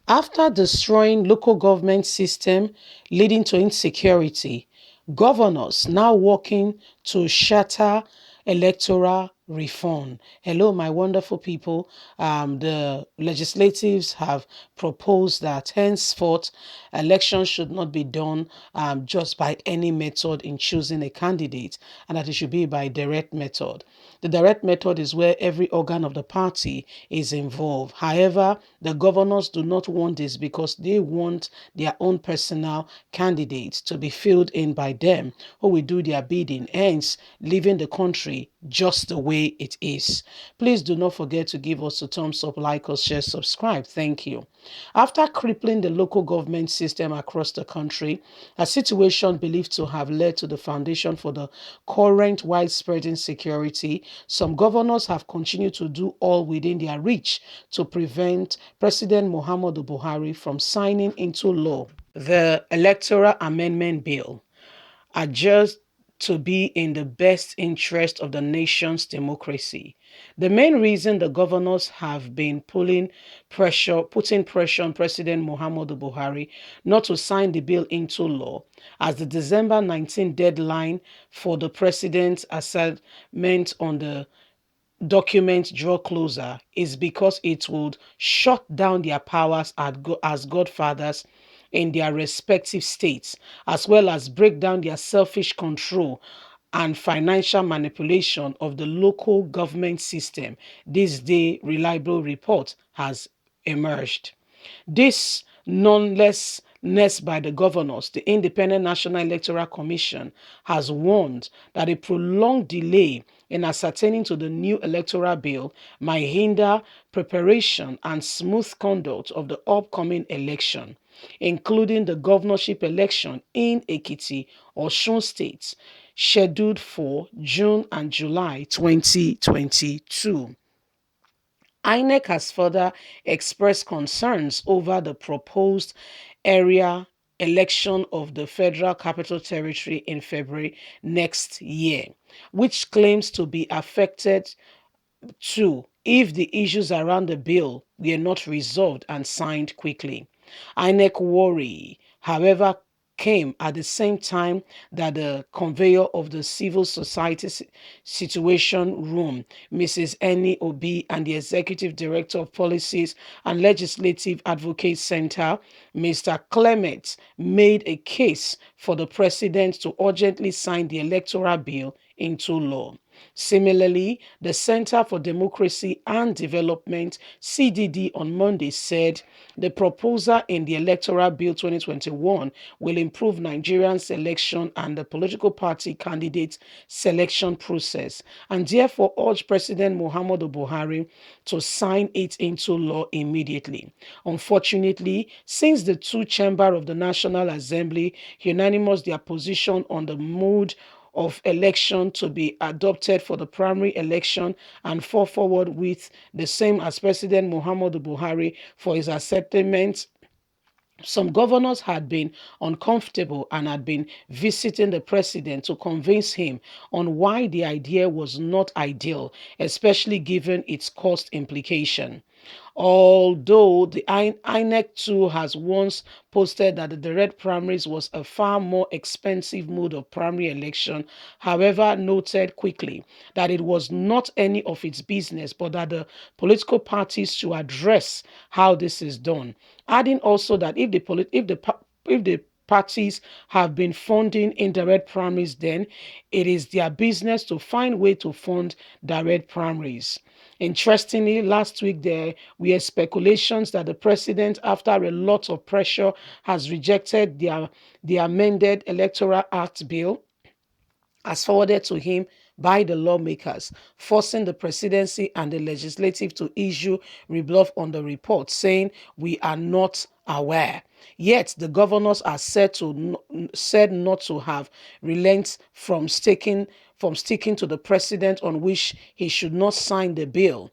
After destroying local government system leading to insecurity, governors now working to shatter electoral reform. Hello, my wonderful people. The legislatives have proposed that henceforth elections should not be done just by any method in choosing a candidate, and that it should be by direct method. The direct method is where every organ of the party is involved. However, the governors do not want this because they want their own personal candidates to be filled in by them who will do their bidding, hence leaving the country just the way it is. Please do not forget to give us a thumbs up, like us, share, subscribe. Thank you. After crippling the local government system across the country, a situation believed to have led to the foundation for the current widespread insecurity, some governors have continued to do all within their reach to prevent President Muhammadu Buhari from signing into law the Electoral Amendment Bill, adjust to be in the best interest of the nation's democracy. The main reason the governors have been putting pressure on President Muhammadu Buhari not to sign the bill into law, as the December 19 deadline for the president's assignment on the document draw closer, is because it would shut down their powers as godfathers in their respective states, as well as break down their selfish control and financial manipulation of the local government system. This day, reliable report has emerged. This nonetheless by the governors, the Independent National Electoral Commission has warned that a prolonged delay in ascertaining to the new electoral bill might hinder preparation and smooth conduct of the upcoming election, including the governorship election in Ekiti, Osun states, scheduled for June and July 2022. INEC has further expressed concerns over the proposed area election of the Federal Capital Territory in February next year, which claims to be affected too if the issues around the bill were not resolved and signed quickly. INEC worry, however, came at the same time that the conveyor of the civil society situation room, Mrs. Eni Obi, and the executive director of policies and legislative advocate center, Mr. Clement, made a case for the president to urgently sign the electoral bill into law. Similarly, the Center for Democracy and Development, CDD, on Monday said the proposal in the Electoral Bill 2021 will improve Nigerians' election and the political party candidate selection process, and therefore urged President Muhammadu Buhari to sign it into law immediately. Unfortunately, since the two chambers of the National Assembly unanimous their position on the mode of election to be adopted for the primary election and fall forward with the same as President Muhammadu Buhari for his acceptance, some governors had been uncomfortable and had been visiting the president to convince him on why the idea was not ideal, especially given its cost implication. Although the INEC too has once posted that the direct primaries was a far more expensive mode of primary election, however, noted quickly that it was not any of its business, but that the political parties should address how this is done. Adding also that if the parties have been funding indirect primaries, then it is their business to find way to fund direct primaries. Interestingly, last week there were speculations that the president, after a lot of pressure, has rejected the amended Electoral Act bill as forwarded to him by the lawmakers, forcing the presidency and the legislative to issue rebuff on the report, saying, "We are not aware." Yet the governors are said not to have relent from sticking to the precedent on which he should not sign the bill,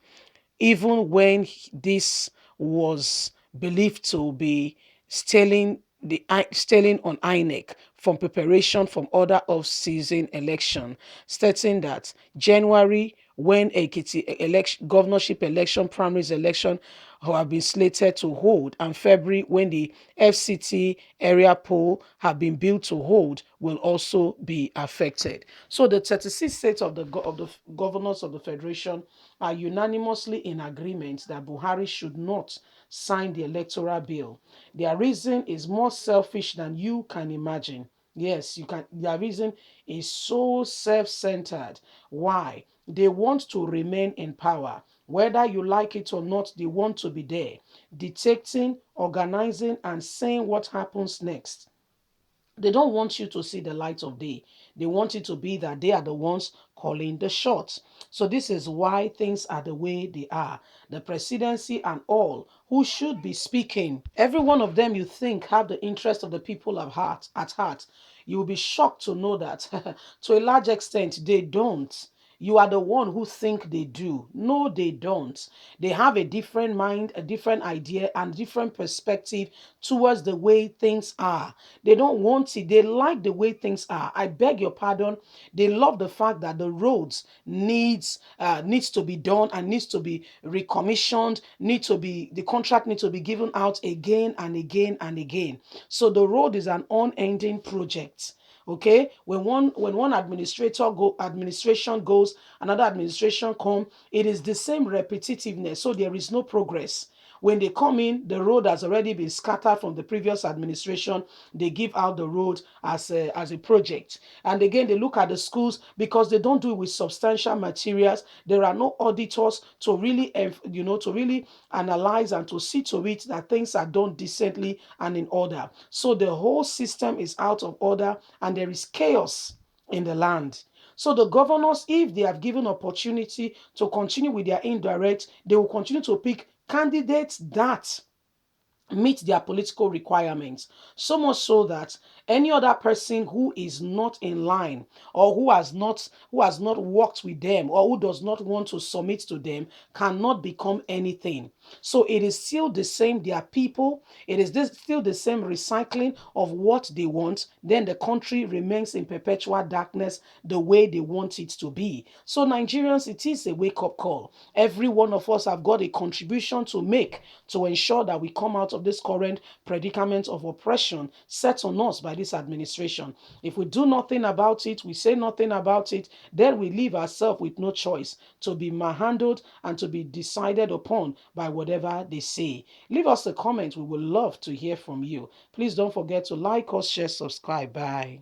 even when this was believed to be stealing on INEC from preparation from other off-season election, stating that January, when Ekiti election, governorship election, primaries election who have been slated to hold, and February, when the FCT area poll have been built to hold, will also be affected. So the 36 states of the governors of the federation are unanimously in agreement that Buhari should not sign the electoral bill. Their reason is more selfish than you can imagine. Yes, you can. Their reason is so self-centered. Why? They want to remain in power. Whether you like it or not, they want to be there, dictating, organizing, and saying what happens next. They don't want you to see the light of day. They want it to be that they are the ones calling the shots. So this is why things are the way they are. The presidency and all who should be speaking, every one of them you think have the interest of the people at heart. You will be shocked to know that to a large extent they don't. You are the one who think they do. No, they don't. They have a different mind, a different idea, and different perspective towards the way things are. They don't want it. They like the way things are. I beg your pardon. They love the fact that the roads needs to be done and needs to be recommissioned. The contract needs to be given out again and again and again. So the road is an unending project. Okay, when one administration goes, another administration come, it is the same repetitiveness, so there is no progress. When they come in, the road has already been scattered from the previous administration. They give out the road as a project. And again, they look at the schools because they don't do it with substantial materials. There are no auditors to really, to really analyze and to see to it that things are done decently and in order. So the whole system is out of order and there is chaos in the land. So the governors, if they have given opportunity to continue with their indirect, they will continue to pick candidates that meet their political requirements. So much so that any other person who is not in line, or who has not worked with them, or who does not want to submit to them, cannot become anything. So it is still the same, their people, it is still the same recycling of what they want. Then the country remains in perpetual darkness the way they want it to be. So Nigerians, it is a wake-up call. Every one of us have got a contribution to make to ensure that we come out of this current predicament of oppression set on us by this administration. If we do nothing about it, we say nothing about it, then we leave ourselves with no choice to be manhandled and to be decided upon by whatever they say. Leave us a comment. We would love to hear from you. Please don't forget to like us, share, subscribe. Bye.